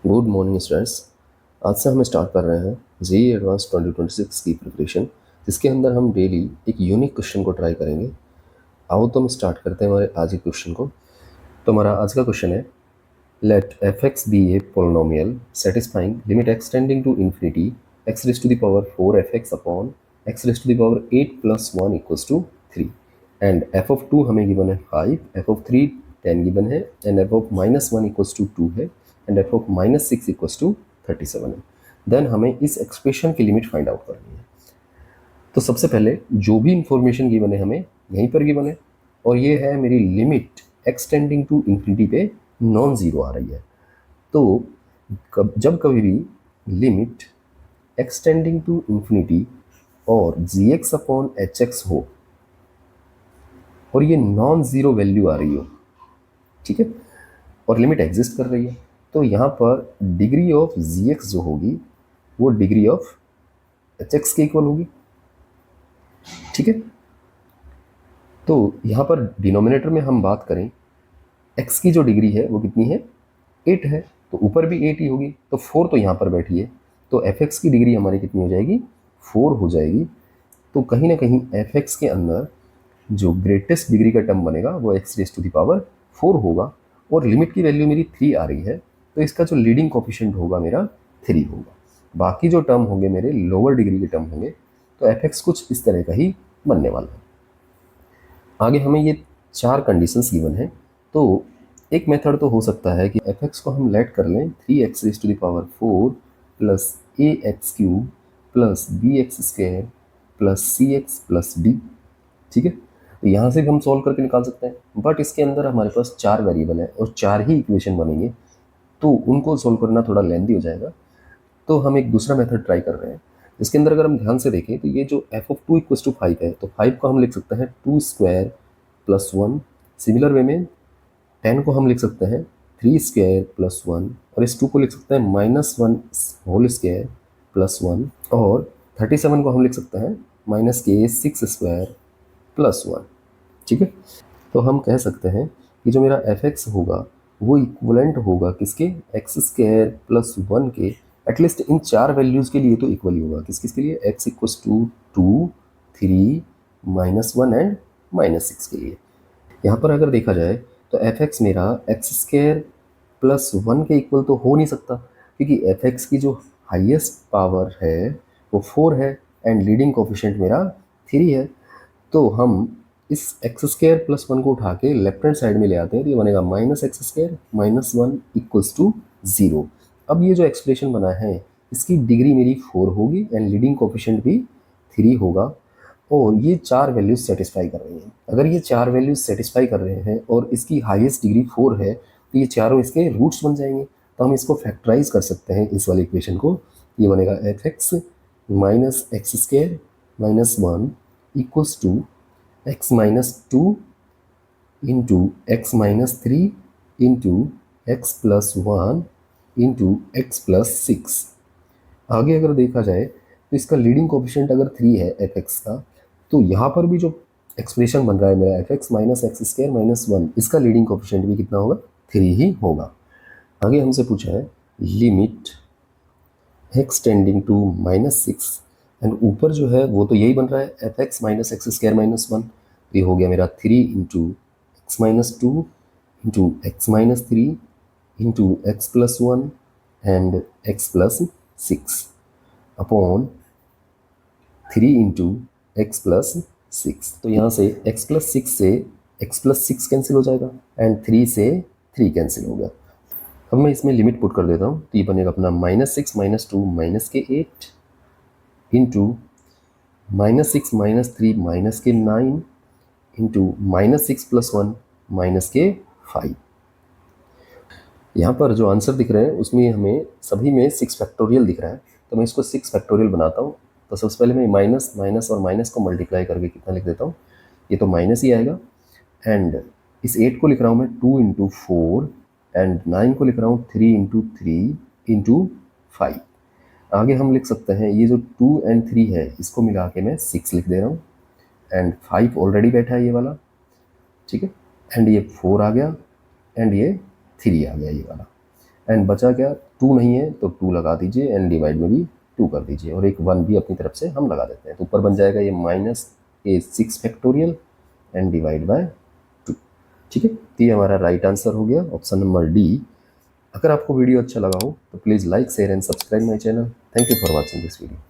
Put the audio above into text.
Good morning students. आज से हम स्टार्ट कर रहे हैं जेईई एडवांस 2026 की प्रिपरेशन, जिसके अंदर हम डेली एक यूनिक क्वेश्चन को ट्राई करेंगे। आओ तो हम स्टार्ट करते हैं हमारे आज के क्वेश्चन को। तो हमारा आज का क्वेश्चन है, let F X be a polynomial satisfying limit x tending to infinity X raise to the power 4f(x) upon X raise to the power 8 + 1 equals to 3 and F of 2 हमें गिवन है 5, F of 3 10 given है and F of -1 equals to 2 है and F of -6 equals to 37 है। Then हमें इस expression की limit find out करनी है। तो सबसे पहले जो भी इंफॉर्मेशन गिवन है हमें यहीं पर गिवन है, और ये है मेरी लिमिट एक्सटेंडिंग टू इन्फिनिटी पे नॉन ज़ीरो आ रही है। तो जब कभी भी लिमिट एक्सटेंडिंग टू इन्फिनिटी और gx अपॉन hx हो और ये नॉन ज़ीरो वैल्यू आ रही हो, ठीक है, और लिमिट एग्जिस्ट कर रही है, तो यहाँ पर डिग्री ऑफ gx जो होगी वो डिग्री ऑफ hx के इक्वल होगी, ठीक है। तो यहाँ पर डिनोमिनेटर में हम बात करें, x की जो डिग्री है वो कितनी है, 8 है, तो ऊपर भी 8 ही होगी, तो 4 तो यहाँ पर बैठी है, तो fx की डिग्री हमारी कितनी हो जाएगी, 4 हो जाएगी। तो कहीं ना कहीं fx के अंदर जो ग्रेटेस्ट डिग्री का टर्म बनेगा वो x raise to the power 4 होगा, और लिमिट की वैल्यू मेरी 3 आ रही है, तो इसका जो लीडिंग कोफिशिएंट होगा मेरा 3 होगा। बाकी जो टर्म होंगे मेरे लोअर डिग्री के टर्म होंगे, तो fx कुछ इस तरह का ही बनने वाला है। आगे हमें ये 4 कंडीशंस गिवन है, तो एक मेथड तो हो सकता है कि fx को हम लेट कर लें 3x raise to the power 4 plus ax³ plus bx² plus cx plus d, ठीक है। तो यहाँ से भी हम सॉल्व करके निकाल सकते हैं, बट इसके अंदर हमारे पास 4 वेरिएबल है और 4 ही इक्वेशन बनेंगे, तो उनको सॉल्व करना थोड़ा लेंदी हो जाएगा। तो हम एक दूसरा मेथड ट्राई कर रहे हैं, इसके अंदर अगर हम ध्यान से देखें तो ये जो एफ ऑफ 2 इक्वल्स टू 5 है, तो 5 को हम लिख सकते हैं 2² + 1। सिमिलर वे में 10 को हम लिख सकते हैं 3² + 1, और इस 2 को लिख सकते हैं -1 होल स्क्वायर + 1, और 37 को हम लिख सकते हैं -6² + 1, ठीक है। तो हम कह सकते हैं कि जो मेरा fx होगा वो इक्वलेंट होगा किसके, x² + 1 के, एटलीस्ट इन 4 वैल्यूज़ के लिए तो इक्वल ही होगा। किस किस के लिए, x = 2, 3, -1 एंड -6 के लिए। यहाँ पर अगर देखा जाए तो fx मेरा x² + 1 के इक्वल तो हो नहीं सकता, क्योंकि fx की जो हाईएस्ट पावर है वो 4 है एंड लीडिंग कोफिशिएंट मेरा 3 है। तो हम इस x² + 1 को उठा के लेफ्ट हैंड साइड में ले आते हैं, तो ये बनेगा -x² - 1 = 0। अब ये जो एक्सप्रेशन बना है इसकी डिग्री मेरी 4 होगी एंड लीडिंग कोफिशिएंट भी 3 होगा, और ये 4 वैल्यूज सेटिस्फाई कर रही हैं। अगर ये 4 वैल्यूज सेटिस्फाई कर रहे हैं और इसकी हाईएस्ट डिग्री 4 है, तो ये चारों इसके रूट्स बन जाएंगे। तो हम इसको फैक्टराइज कर सकते हैं इस वाली इक्वेशन को। ये बनेगा fx - x² - 1 = x - 2 into x - 3 into x + 1 into x + 6। आगे अगर देखा जाए तो इसका लीडिंग कोफिशिएंट अगर 3 है fx का, तो यहाँ पर भी जो एक्सप्रेशन बन रहा है मेरा fx - x² - 1, इसका लीडिंग कोफिशिएंट भी कितना होगा, 3 ही होगा। आगे हमसे पूछा है limit x tending to -6, and ऊपर जो है वो तो यही बन रहा है fx - x² - 1, ये हो गया मेरा 3 into x - 2 into x - 3 into x + 1 and x + 6 upon 3 into x + 6। तो यहाँ से x + 6 से x + 6 कैंसिल हो जाएगा एंड 3 से 3 कैंसिल हो गया। अब मैं इसमें लिमिट पुट कर देता हूँ, तो ये बनेगा अपना -6 - 2 -8 इंटू -6 - 3 -9 इंटू -6 + 1 -5। यहाँ पर जो आंसर दिख रहे हैं उसमें हमें सभी में 6 फैक्टोरियल दिख रहा है, तो मैं इसको 6 फैक्टोरियल बनाता हूँ। तो सबसे पहले मैं माइनस माइनस और माइनस को मल्टीप्लाई करके कितना लिख देता हूँ, ये तो माइनस ही आएगा, एंड इस 8 को लिख रहा हूँ मैं 2 × 4 एंड 9 को लिख रहा हूँ 3 × 3 × 5। आगे हम लिख सकते हैं ये जो 2 और 3 है इसको मिला के मैं 6 लिख दे रहा हूँ, एंड 5 ऑलरेडी बैठा है ये वाला, ठीक है, एंड ये 4 आ गया एंड ये 3 आ गया ये वाला। एंड बचा क्या, 2 नहीं है तो 2 लगा दीजिए एंड डिवाइड में भी 2 कर दीजिए और एक 1 भी अपनी तरफ से हम लगा देते हैं। तो ऊपर बन जाएगा ये -a6 factorial and divide by 2। ठीक है, तो ये हमारा राइट आंसर हो गया ऑप्शन नंबर डी। अगर आपको वीडियो अच्छा लगा हो तो please like share and subscribe my channel. Thank you for watching this video.